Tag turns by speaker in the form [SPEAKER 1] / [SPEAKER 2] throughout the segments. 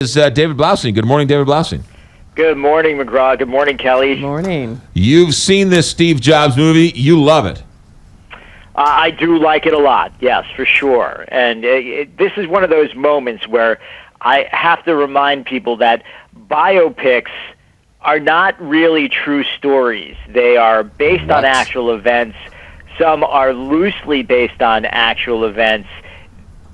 [SPEAKER 1] Is David Blaustein. Good morning, David Blaustein.
[SPEAKER 2] Good morning, McGraw. Good morning, Kelly.
[SPEAKER 3] Good morning.
[SPEAKER 1] You've seen this Steve Jobs movie. You love it.
[SPEAKER 2] I do like it a lot, yes, for sure. And this is one of those moments where I have to remind people that biopics are not really true stories. They are based on actual events. Some are loosely based on actual events.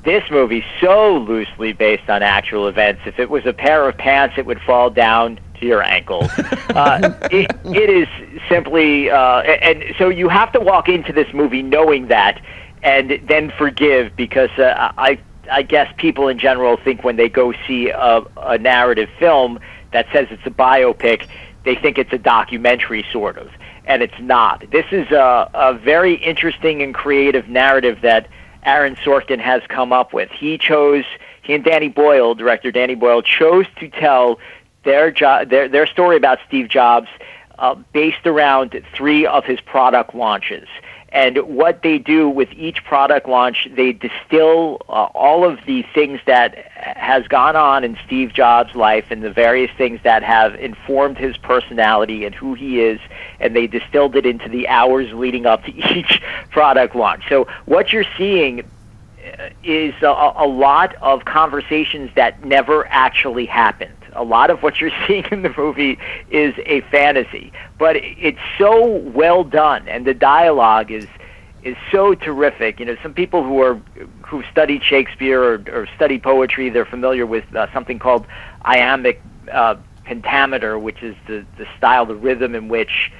[SPEAKER 2] This movie's so loosely based on actual events. If it was a pair of pants, it would fall down to your ankles. It is simply, and so you have to walk into this movie knowing that, and then forgive, because I guess people in general think when they go see a narrative film that says it's a biopic, they think it's a documentary, sort of, and it's not. This is a very interesting and creative narrative that Aaron Sorkin has come up with. He and Danny Boyle, director Danny Boyle, chose to tell their story about Steve Jobs based around 3 of his product launches. And what they do with each product launch, they distill all of the things that has gone on in Steve Jobs' life and the various things that have informed his personality and who he is, and they distilled it into the hours leading up to each product launch. So what you're seeing is a lot of conversations that never actually happened. A lot of what you're seeing in the movie is a fantasy, but it's so well done, and the dialogue is so terrific. You know, some people who've studied Shakespeare or studied poetry, they're familiar with something called iambic pentameter, which is the style, the rhythm in which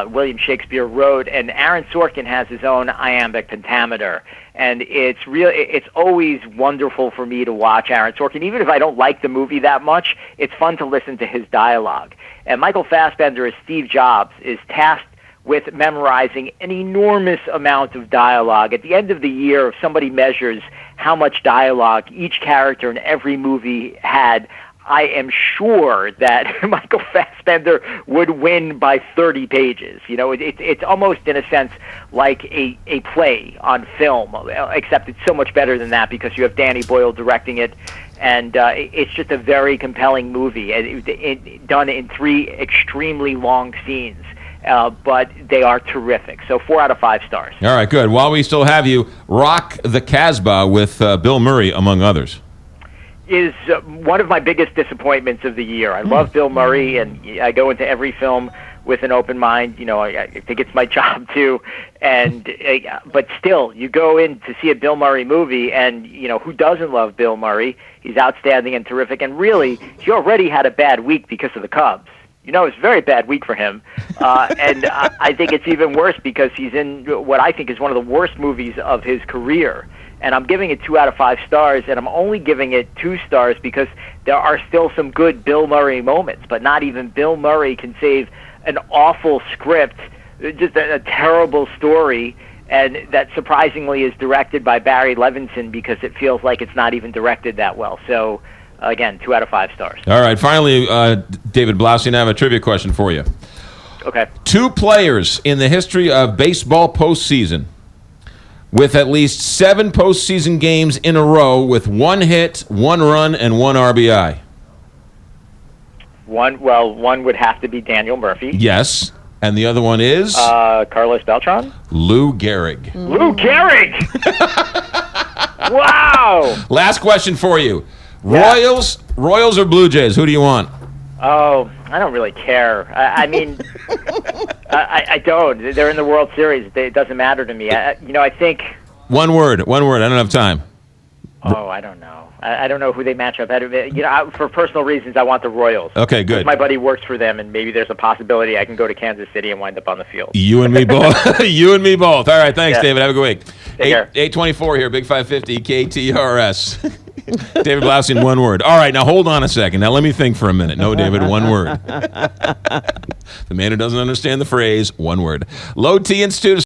[SPEAKER 2] William Shakespeare wrote, and Aaron Sorkin has his own iambic pentameter, and it's always wonderful for me to watch Aaron Sorkin. Even if I don't like the movie that much, it's fun to listen to his dialogue. And Michael Fassbender, as Steve Jobs, is tasked with memorizing an enormous amount of dialogue. At the end of the year, if somebody measures how much dialogue each character in every movie had, I am sure that Michael Fassbender would win by 30 pages. You know, it's almost, in a sense, like a play on film, except it's so much better than that because you have Danny Boyle directing it, and it's just a very compelling movie, done in 3 extremely long scenes. But they are terrific. So 4 out of 5 stars.
[SPEAKER 1] All right, good. While we still have you, rock the Kasbah with Bill Murray, among others.
[SPEAKER 2] Is one of my biggest disappointments of the year. I love Bill Murray, and I go into every film with an open mind. You know, I think it's my job too. And but still, you go in to see a Bill Murray movie, and you know who doesn't love Bill Murray? He's outstanding and terrific. And really, he already had a bad week because of the Cubs. You know, it's a very bad week for him. And I think it's even worse because he's in what I think is one of the worst movies of his career. And I'm giving it 2 out of 5 stars, and I'm only giving it 2 stars because there are still some good Bill Murray moments, but not even Bill Murray can save an awful script, just a terrible story, and that surprisingly is directed by Barry Levinson because it feels like it's not even directed that well. So, again, 2 out of 5 stars.
[SPEAKER 1] All right, finally, David Blaustein, I have a trivia question for you.
[SPEAKER 2] Okay.
[SPEAKER 1] 2 players in the history of baseball postseason with at least 7 postseason games in a row with 1 hit, 1 run, and 1 RBI.
[SPEAKER 2] One would have to be Daniel Murphy.
[SPEAKER 1] Yes, and the other one is?
[SPEAKER 2] Carlos Beltran?
[SPEAKER 1] Lou Gehrig.
[SPEAKER 2] Lou Gehrig! Wow!
[SPEAKER 1] Last question for you.
[SPEAKER 2] Yeah.
[SPEAKER 1] Royals or Blue Jays? Who do you want?
[SPEAKER 2] Oh, I don't really care. I mean, I don't. They're in the World Series. It doesn't matter to me. I think...
[SPEAKER 1] One word. I don't have time.
[SPEAKER 2] Oh, I don't know. I don't know who they match up. For personal reasons, I want the Royals.
[SPEAKER 1] Okay, good.
[SPEAKER 2] My buddy works for them, and maybe there's a possibility I can go to Kansas City and wind up on the field.
[SPEAKER 1] You and me both. You and me both. All right, thanks, David. Have a good week.
[SPEAKER 2] Take care.
[SPEAKER 1] 824 here, Big 550, KTRS. David Blaustein, 1 word. All right, now hold on a second. Now let me think for a minute. No, David, 1 word. The man who doesn't understand the phrase, 1 word. Low T Institute.